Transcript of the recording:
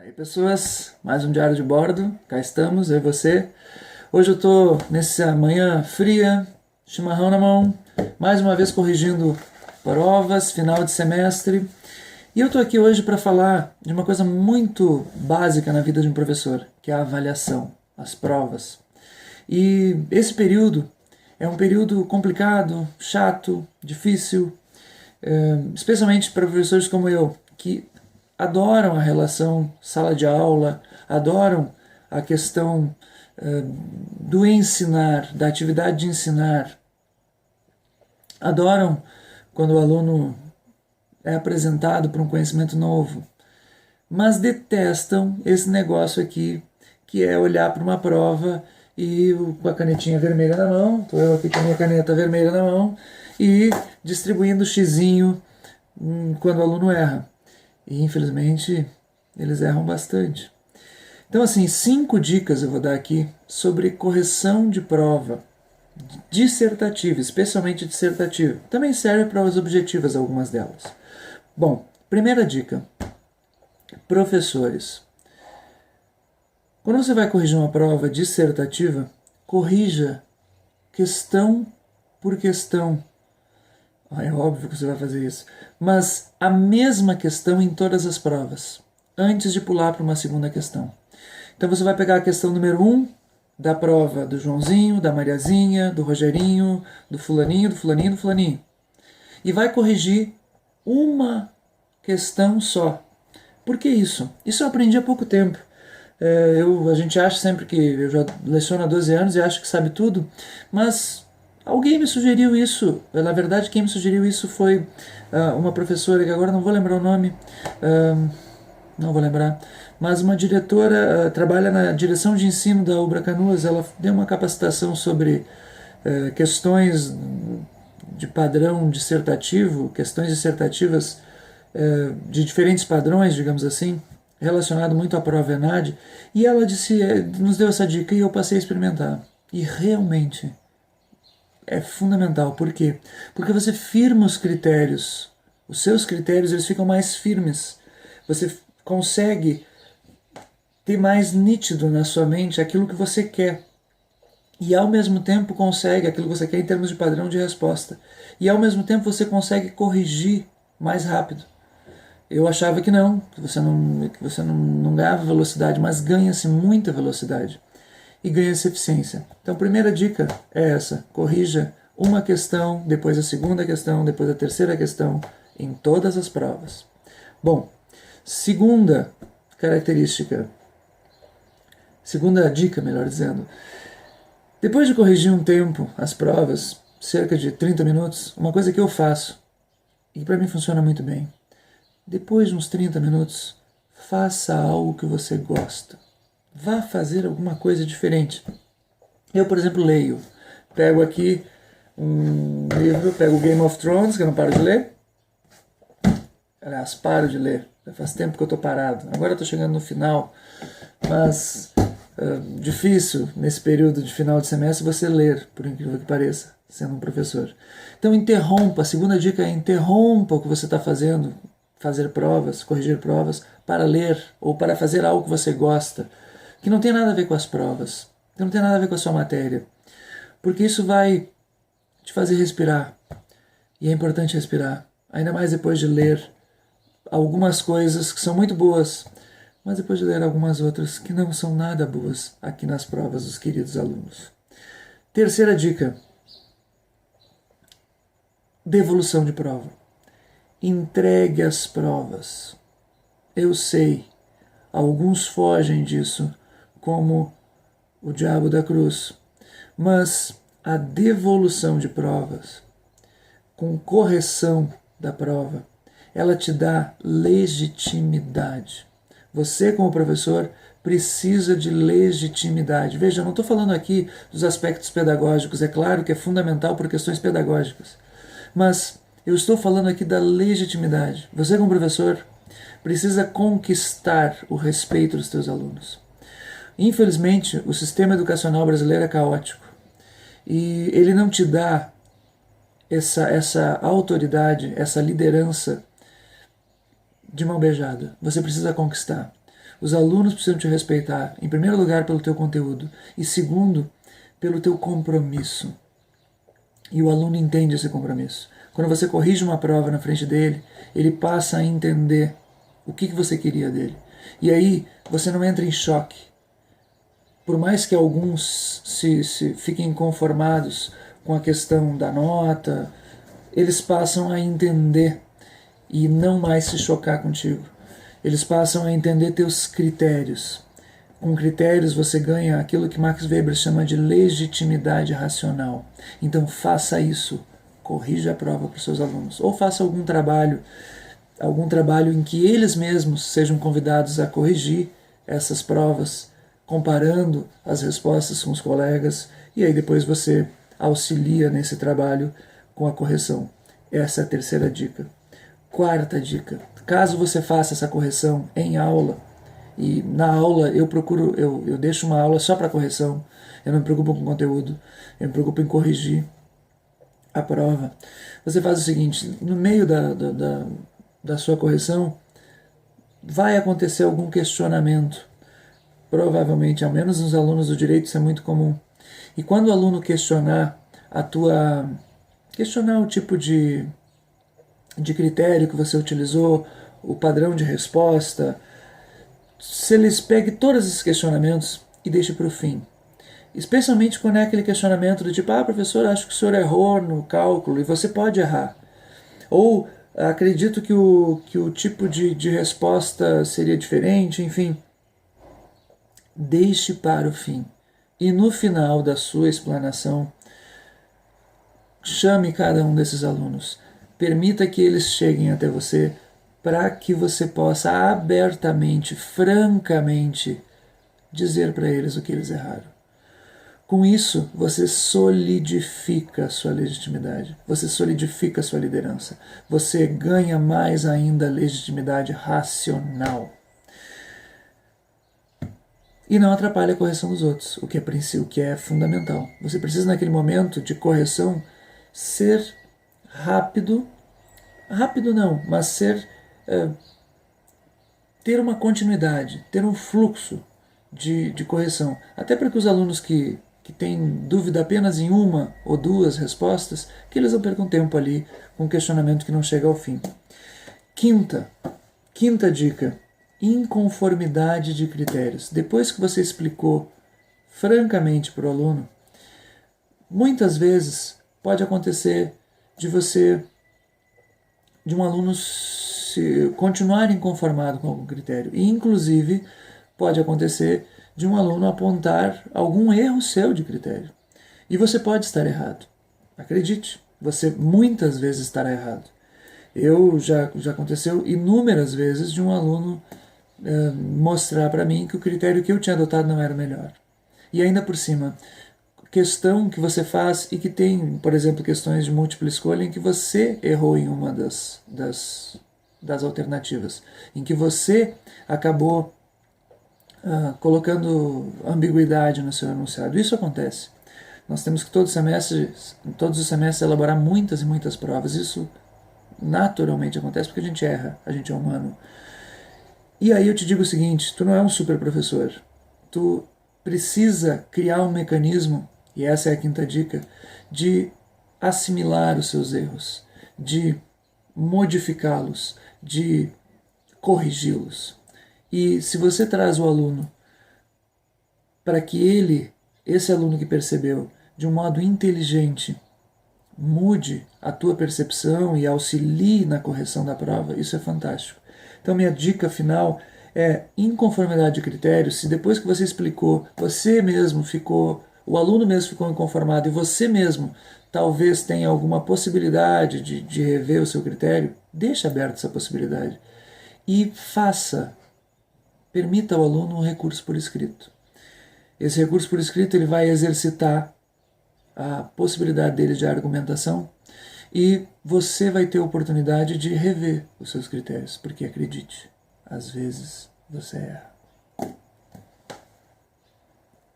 Aí, pessoas, mais um diário de bordo, cá estamos, eu e você. Hoje eu tô nessa manhã fria, chimarrão na mão, mais uma vez corrigindo provas, final de semestre. E eu tô aqui hoje para falar de uma coisa muito básica na vida de um professor, que é a avaliação, as provas. E esse período é um período complicado, chato, difícil, especialmente para professores como eu, que adoram a relação sala de aula, adoram a questão do ensinar, da atividade de ensinar, adoram quando o aluno é apresentado para um conhecimento novo, mas detestam esse negócio aqui, que é olhar para uma prova e com a canetinha vermelha na mão, estou eu aqui com a minha caneta vermelha na mão, e distribuindo xizinho quando o aluno erra. E infelizmente eles erram bastante. Então, assim, 5 dicas eu vou dar aqui sobre correção de prova dissertativa, especialmente dissertativa. Também serve para as objetivas, algumas delas. Bom, primeira dica: professores. Quando você vai corrigir uma prova dissertativa, corrija questão por questão. É óbvio que você vai fazer isso. Mas a mesma questão em todas as provas, antes de pular para uma segunda questão. Então você vai pegar a questão número 1 da prova do Joãozinho, da Mariazinha, do Rogerinho, do fulaninho, do fulaninho, do fulaninho. E vai corrigir uma questão só. Por que isso? Isso eu aprendi há pouco tempo. A gente acha sempre que eu já leciono há 12 anos e acho que sabe tudo, mas alguém me sugeriu isso. Na verdade, quem me sugeriu isso foi uma professora, que agora não vou lembrar o nome, não vou lembrar, mas uma diretora, trabalha na direção de ensino da Ubra Canoas. Ela deu uma capacitação sobre questões de padrão dissertativo, questões dissertativas de diferentes padrões, digamos assim, relacionado muito à prova ENAD, e ela nos deu essa dica e eu passei a experimentar. E realmente é fundamental. Por quê? Porque você firma os critérios. Os seus critérios, eles ficam mais firmes. Você consegue ter mais nítido na sua mente aquilo que você quer. E ao mesmo tempo consegue aquilo que você quer em termos de padrão de resposta. E ao mesmo tempo você consegue corrigir mais rápido. Eu achava que não ganhava velocidade, mas ganha-se muita velocidade e ganha-se eficiência. Então, a primeira dica é essa: corrija uma questão, depois a segunda questão, depois a terceira questão, em todas as provas. Bom, segunda característica, segunda dica, melhor dizendo: depois de corrigir um tempo as provas, cerca de 30 minutos, uma coisa que eu faço, e para mim funciona muito bem: depois de uns 30 minutos, faça algo que você gosta. Vá fazer alguma coisa diferente. Eu, por exemplo, leio. Pego aqui um livro, pego o Game of Thrones, que eu não paro de ler. Aliás, paro de ler. Já faz tempo que eu estou parado. Agora eu estou chegando no final. Mas difícil, nesse período de final de semestre, você ler, por incrível que pareça, sendo um professor. Então interrompa. A segunda dica é: interrompa o que você está fazendo, fazer provas, corrigir provas, para ler ou para fazer algo que você gosta, que não tem nada a ver com as provas, que não tem nada a ver com a sua matéria, porque isso vai te fazer respirar, e é importante respirar, ainda mais depois de ler algumas coisas que são muito boas, mas depois de ler algumas outras que não são nada boas aqui nas provas dos queridos alunos. Terceira dica: devolução de prova. Entregue as provas. Eu sei, alguns fogem disso, como o diabo da cruz, mas a devolução de provas, com correção da prova, ela te dá legitimidade. Você, como professor, precisa de legitimidade. Veja, eu não estou falando aqui dos aspectos pedagógicos, é claro que é fundamental por questões pedagógicas, mas eu estou falando aqui da legitimidade. Você, como professor, precisa conquistar o respeito dos seus alunos. Infelizmente, o sistema educacional brasileiro é caótico e ele não te dá essa autoridade, essa liderança de mão beijada. Você precisa conquistar. Os alunos precisam te respeitar, em primeiro lugar, pelo teu conteúdo e, segundo, pelo teu compromisso. E o aluno entende esse compromisso. Quando você corrige uma prova na frente dele, ele passa a entender o que você queria dele. E aí você não entra em choque. Por mais que alguns se fiquem conformados com a questão da nota, eles passam a entender e não mais se chocar contigo. Eles passam a entender teus critérios. Com critérios você ganha aquilo que Max Weber chama de legitimidade racional. Então faça isso, corrija a prova para os seus alunos, ou faça algum trabalho em que eles mesmos sejam convidados a corrigir essas provas, comparando as respostas com os colegas, e aí depois você auxilia nesse trabalho com a correção. Essa é a terceira dica. Quarta dica: caso você faça essa correção em aula, e na aula eu deixo uma aula só para correção, eu não me preocupo com conteúdo, eu me preocupo em corrigir a prova. Você faz o seguinte: no meio da sua correção, vai acontecer algum questionamento. Provavelmente, ao menos nos alunos do direito, isso é muito comum. E quando o aluno questionar questionar o tipo de critério que você utilizou, o padrão de resposta, se eles peguem todos esses questionamentos e deixem para o fim. Especialmente quando é aquele questionamento do tipo: professor, acho que o senhor errou no cálculo, e você pode errar. Ou acredito que o tipo de resposta seria diferente, enfim. Deixe para o fim. E no final da sua explanação, chame cada um desses alunos. Permita que eles cheguem até você para que você possa abertamente, francamente, dizer para eles o que eles erraram. Com isso, você solidifica a sua legitimidade, você solidifica a sua liderança, você ganha mais ainda legitimidade racional. E não atrapalha a correção dos outros, o que é fundamental. Você precisa, naquele momento de correção, ser rápido não, mas ter uma continuidade, ter um fluxo de correção. Até para que os alunos que têm dúvida apenas em uma ou duas respostas, que eles não percam tempo ali com um questionamento que não chega ao fim. Quinta dica: inconformidade de critérios. Depois que você explicou francamente para o aluno, muitas vezes pode acontecer de um aluno continuar inconformado com algum critério. E, inclusive, pode acontecer de um aluno apontar algum erro seu de critério. E você pode estar errado. Acredite, você muitas vezes estará errado. Já aconteceu inúmeras vezes de um aluno mostrar para mim que o critério que eu tinha adotado não era o melhor. E ainda por cima, questão que você faz e que tem, por exemplo, questões de múltipla escolha em que você errou em uma das alternativas, em que você acabou colocando ambiguidade no seu enunciado. Isso acontece. Nós temos que todos os semestres elaborar muitas e muitas provas. Isso naturalmente acontece porque a gente erra, a gente é humano. E aí eu te digo o seguinte: tu não é um super professor. Tu precisa criar um mecanismo, e essa é a quinta dica, de assimilar os seus erros, de modificá-los, de corrigi-los. E se você traz o aluno para que esse aluno que percebeu, de um modo inteligente, mude a tua percepção e auxilie na correção da prova, isso é fantástico. Então minha dica final é inconformidade de critérios. Se depois que você explicou, o aluno mesmo ficou inconformado e você mesmo talvez tenha alguma possibilidade de rever o seu critério, deixe aberta essa possibilidade e permita ao aluno um recurso por escrito. Esse recurso por escrito ele vai exercitar a possibilidade dele de argumentação e você vai ter a oportunidade de rever os seus critérios, porque acredite, às vezes você erra.